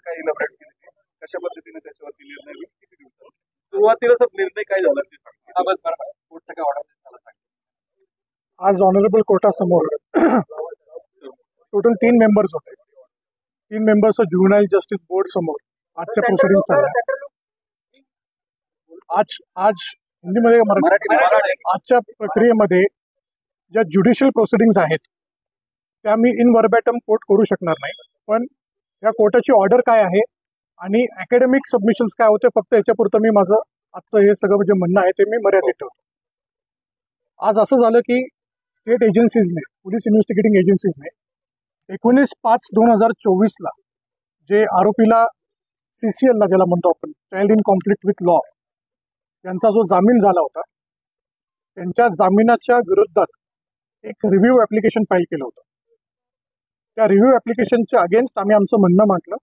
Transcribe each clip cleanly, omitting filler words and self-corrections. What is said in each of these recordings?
काय इलॅबोरेट केली, कशा पद्धतीने त्याच्यावरती निर्णय होईल, किती दिवसात सुरुवातीला निर्णय काय झाला ते कोर्टचा काय ऑर्डर झाला सांगा. आज ऑनरेबल कोर्टासमोर टोटल 3 मेंबर्स होते. 3 मेंबर्स ज्युव्हेनाइल जस्टिस बोर्ड समोर आजच्या प्रोसिडिंग झाल्या. आज हिंदीमध्ये मराठी आजच्या प्रक्रियेमध्ये ज्या ज्युडिशियल प्रोसिडिंग्स आहेत त्या मी इन वर्बॅटम कोर्ट करू शकणार नाही, पण या कोर्टाची ऑर्डर काय आहे आणि अकॅडमिक सबमिशन्स काय होते फक्त याच्यापुरतं मी माझं आजचं हे सगळं जे म्हणणं आहे ते मी मर्यादित ठेवतो. आज असं झालं की स्टेट एजन्सीजने, पोलीस इन्व्हेस्टिगेटिंग एजन्सीजने 19/5/2024 जे आरोपीला CCL ला ज्याला म्हणतो आपण child in conflict with law यांचा जो जामीन झाला होता त्यांच्या जामिनाच्या विरोधात एक रिव्ह्यू ॲप्लिकेशन फाईल केलं होतं. त्या रिव्ह्यू ॲप्लिकेशनच्या अगेन्स्ट आम्ही आमचं म्हणणं मांडलं.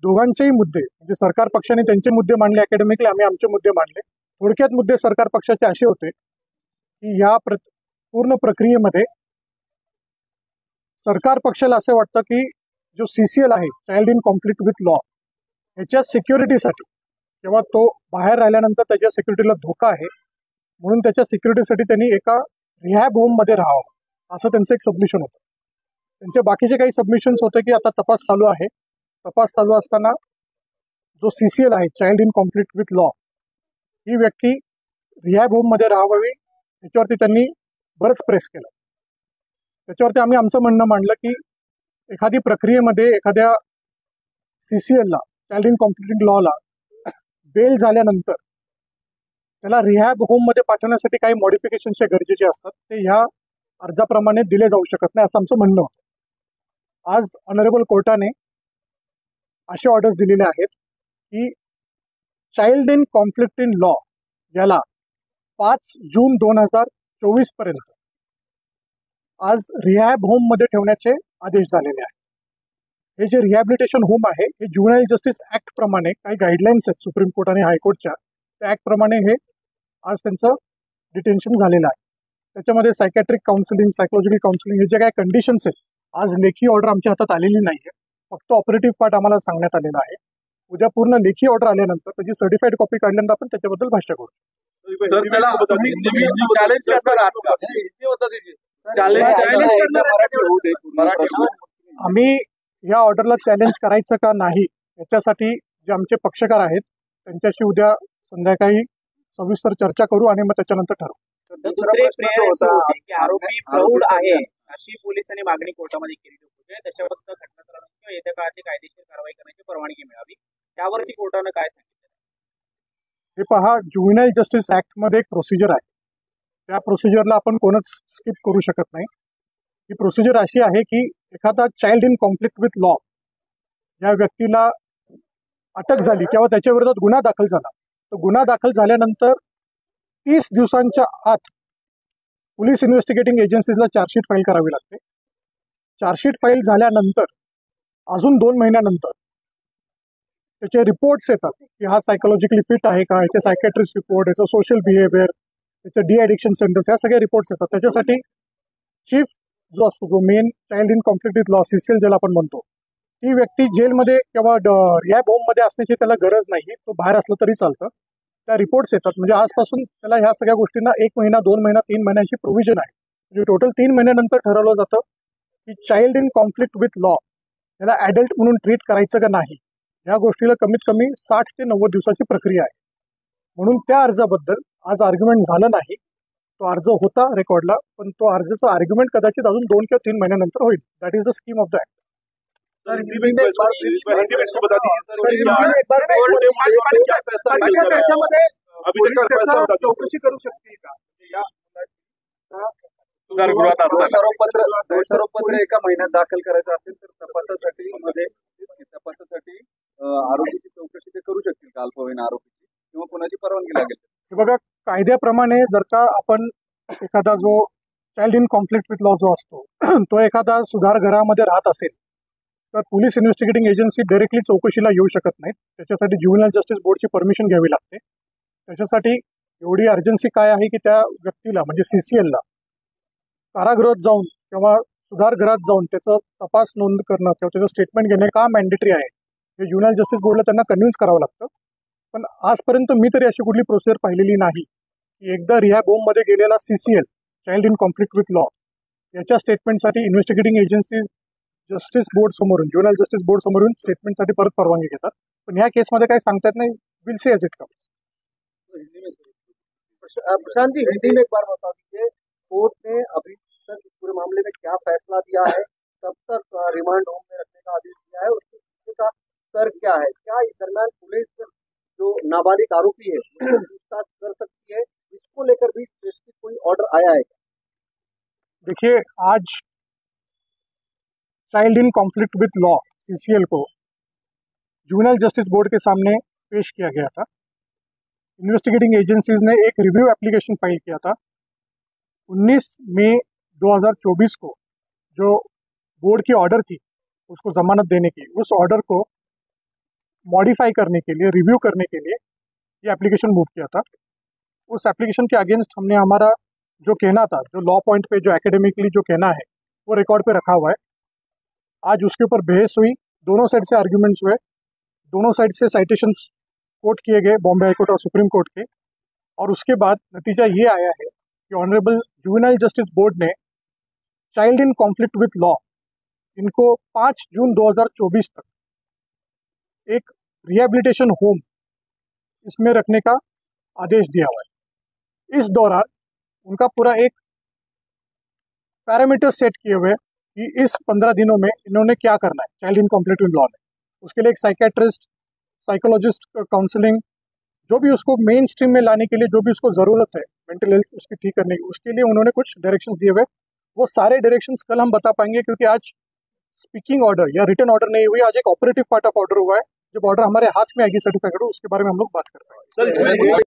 दोघांचेही मुद्दे म्हणजे सरकार पक्षाने त्यांचे मुद्दे मांडले, अकॅडमिकली आम्ही आमचे मुद्दे मांडले. थोडक्यात मुद्दे सरकार पक्षाचे असे होते की या पूर्ण प्रक्रियेमध्ये सरकार पक्षाला असं वाटतं की जो CCL आहे child in conflict with law ह्याच्या सिक्युरिटीसाठी जेव्हा तो बाहेर राहिल्यानंतर त्याच्या सिक्युरिटीला धोका आहे म्हणून त्याच्या सिक्युरिटीसाठी त्यांनी एका रिहॅब होममध्ये राहावं असं त्यांचं एक सबमिशन होतं. त्यांचे बाकीचे काही सबमिशन्स होते की आता तपास चालू आहे. तपास चालू असताना जो CCL आहे child in conflict with law ही व्यक्ती रिहॅब होममध्ये राहावी याच्यावरती त्यांनी बरंच प्रेस केलं. त्याच्यावरती आम्ही आमचं म्हणणं मांडलं की एखादी प्रक्रियेमध्ये एखाद्या CCL ला चाइल्ड इन कॉन्फ्लिक्ट लॉला बेल झाल्यानंतर त्याला रिहॅब होममध्ये पाठवण्यासाठी काही मॉडिफिकेशनचे गरजेचे असतात ते ह्या अर्जाप्रमाणे दिले जाऊ शकत नाही असं आमचं म्हणणं होतं. आज ऑनरेबल कोर्टाने असे ऑर्डर्स दिलेले आहेत की child in conflict in law याला 5 जून 2024 पर्यंत आज रिहॅब होममध्ये ठेवण्याचे आदेश झालेले आहेत. हे जे रिहॅबिलिटेशन होम आहे हे ज्युव्हेनाइल जस्टिस ॲक्ट प्रमाणे काही गाईडलाईन्स आहेत सुप्रीम कोर्ट आणि हायकोर्टच्या, त्या ॲक्टप्रमाणे हे आज त्यांचं डिटेन्शन झालेलं आहे. त्याच्यामध्ये सायकॅट्रिक काउन्सिलिंग, सायकोलॉजिकल काउन्सिलिंग हे जे काही कंडिशन्स आहेत आज लेखी ऑर्डर आमच्या हातात आलेली नाही आहे, फक्त ऑपरेटिव्ह पार्ट आम्हाला सांगण्यात आलेला आहे. उद्या पूर्ण लेखी ऑर्डर आल्यानंतर त्याची सर्टिफाईड कॉपी काढल्यानंतर आपण त्याच्याबद्दल भाष्य करू. आम्ही या ऑर्डरला चॅलेंज करायचं का नाही याच्यासाठी जे आमचे पक्षकार आहेत त्यांच्याशी उद्या संध्याकाळी सविस्तर चर्चा करू आणि मग त्याच्यानंतर ठरवू. आरोपी प्रौढ आहे अशी पोलिसांनी मागणी कोर्टामध्ये केली होती. त्याच्याबद्दल घटनास्थळावर किंवा येत्या काळात कायदेशीर कारवाई करण्याची परवानगी मिळावी, त्यावरती कोर्टानं काय सांगितलं? हे पहा, ज्युव्हेनाइल जस्टिस ॲक्ट मध्ये एक प्रोसिजर आहे, त्या प्रोसिजरला आपण कोणच स्किप करू शकत नाही. ही प्रोसिजर अशी आहे की एखादा child in conflict with law या व्यक्तीला अटक झाली किंवा त्याच्या विरोधात गुन्हा दाखल झाला तर गुन्हा दाखल झाल्यानंतर 30 दिवसांच्या आत पोलीस इन्व्हेस्टिगेटिंग एजन्सीजला चार्जशीट फाईल करावी लागते. चार्जशीट फाईल झाल्यानंतर अजून 2 महिन्यानंतर त्याचे रिपोर्ट्स येतात की हा सायकोलॉजिकली फिट आहे का, याचे सायकॅट्रिस्ट रिपोर्ट, याचं सोशल बिहेवियर, याचं डी-ॲडिक्शन सेंटर्स, या सगळ्या रिपोर्ट्स येतात. त्याच्यासाठी चीफ जो असतो, जो main child in conflict with law CCL ज्याला आपण म्हणतो, ती व्यक्ती जेलमध्ये किंवा रिहॅब होममध्ये असण्याची त्याला गरज नाही, तो बाहेर असलं तरी चालतं. त्या रिपोर्ट्स येतात म्हणजे आजपासून त्याला ह्या सगळ्या गोष्टींना 1 महिना, 2 महिना, 3 महिन्याची प्रोव्हिजन आहे. म्हणजे टोटल 3 महिन्यानंतर ठरवलं जातं की child in conflict with law याला ॲडल्ट म्हणून ट्रीट करायचं का नाही. या गोष्टीला कमीत कमी 60 ते 90 दिवसाची प्रक्रिया आहे. म्हणून त्या अर्जाबद्दल आज आर्ग्युमेंट झालं नाही. तो अर्ज होता रेकॉर्डला, पण तो अर्जाचा आर्ग्युमेंट कदाचित अजून 2 किंवा 3 महिन्यानंतर होईल. That is the scheme of the act. चौकशी करू शकते का? दोषारोपपत्र एका महिन्यात दाखल करायचं असेल तर तपासासाठी आरोपीची चौकशी ते करू शकतील का अल्पवयीन आरोपीची, किंवा कोणाची परवानगी लागेल? बघा, कायद्याप्रमाणे जर का आपण एखादा जो child in conflict with law जो असतो तो एखादा सुधारगृहामध्ये राहत असेल तर पोलीस इन्व्हेस्टिगेटिंग एजन्सी डायरेक्टली चौकशीला येऊ शकत नाहीत. त्याच्यासाठी ज्युव्हेनाइल जस्टिस बोर्डची परमिशन घ्यावी लागते. त्याच्यासाठी एवढी अर्जन्सी काय आहे की त्या व्यक्तीला म्हणजे CCL ला कारागृहात जाऊन किंवा सुधारगृहात जाऊन त्याचा तपास नोंद करणं किंवा त्याचं स्टेटमेंट घेणे का मॅन्डेटरी आहे हे ज्युनियल जस्टिस बोर्डला त्यांना कन्व्हिन्स करावं लागतं. पण आजपर्यंत मी तरी अशी कुठली प्रोसिजर पाहिलेली नाही की एकदा रिहॅब होममध्ये गेलेला CCL child in conflict with law याच्या स्टेटमेंटसाठी इन्व्हेस्टिगेटिंग एजन्सी जस्टिस बोर्ड समोरून ज्युनियल जस्टिस बोर्ड समोरून स्टेटमेंटसाठी परत परवानगी घेतात. पण ह्या केसमध्ये काही सांगतात नाही. Will see as it comes. Prashant ji, Hindi में एक बार बता दीजिए, कोर्ट ने अभी तक इस पूरे मामले में क्या फैसला दिया है, कब तक रिमांड होम में रखने का आदेश दिया है, उसके पीछे का तर्क क्या है? क्या इस दरमियान पुलिस जो नाबालिग आरोपी है उससे पूछताछ कर सकती है? इसको लेकर भी स्पेसिफिक कोई ऑर्डर आया है? देखिए, आज child in conflict with law CCL को ज्युनियल जस्टिस बोर्ड के सामने पेश किया गया था. इन्वेस्टिगेटिंग एजेंसीज ने एक रिव्यू एप्लीकेशन फाइल किया था. 19 मई 2024 को जो बोर्ड की ऑर्डर थी उसको जमानत देने की, उस ऑर्डर को मॉडिफाई करने के लिए, रिव्यू करने के लिए ये एप्लीकेशन मूव किया था. उस एप्लीकेशन के अगेंस्ट हमने हमारा जो कहना था, जो लॉ पॉइंट पे जो एकेडमिकली जो कहना है वो रिकॉर्ड पे रखा हुआ है. आज उसके ऊपर बहस हुई, दोनों साइड से आर्ग्यूमेंट्स हुए, दोनों साइड से साइटेशंस कोर्ट किए गए, बॉम्बे हाई कोर्ट और सुप्रीम कोर्ट के. और उसके बाद नतीजा ये आया है कि ऑनरेबल जुवेनाइल जस्टिस बोर्ड ने child in conflict with law इनको 5 जून 2024 तक एक रिहेबिलिटेशन होम इसमें रखने का आदेश दिया हुआ है. इस दौरान उनका पूरा एक पैरामीटर सेट किए हुए कि इस 15 दिनों में इन्होंने क्या करना है child in conflict with law में. उसके लिए एक साइकेट्रिस्ट, साइकोलॉजिस्ट काउंसलिंग, जो भी उसको मेन स्ट्रीम में लाने के लिए जो भी उसको ज़रूरत है मेंटल हेल्थ उसकी ठीक करने की, उसके लिए उन्होंने कुछ डायरेक्शंस दिए हुए. वो सारे डायरेक्शंस कल हम बता पाएंगे क्योंकि आज स्पीकिंग ऑर्डर या रिटन ऑर्डर नहीं हुई, आज एक ऑपरेटिव पार्ट ऑफ ऑर्डर हुआ है. जब ऑर्डर हमारे हाथ में आएगी सर्टिफाइड, उसके बारे में हम लोग बात कर पाएंगे.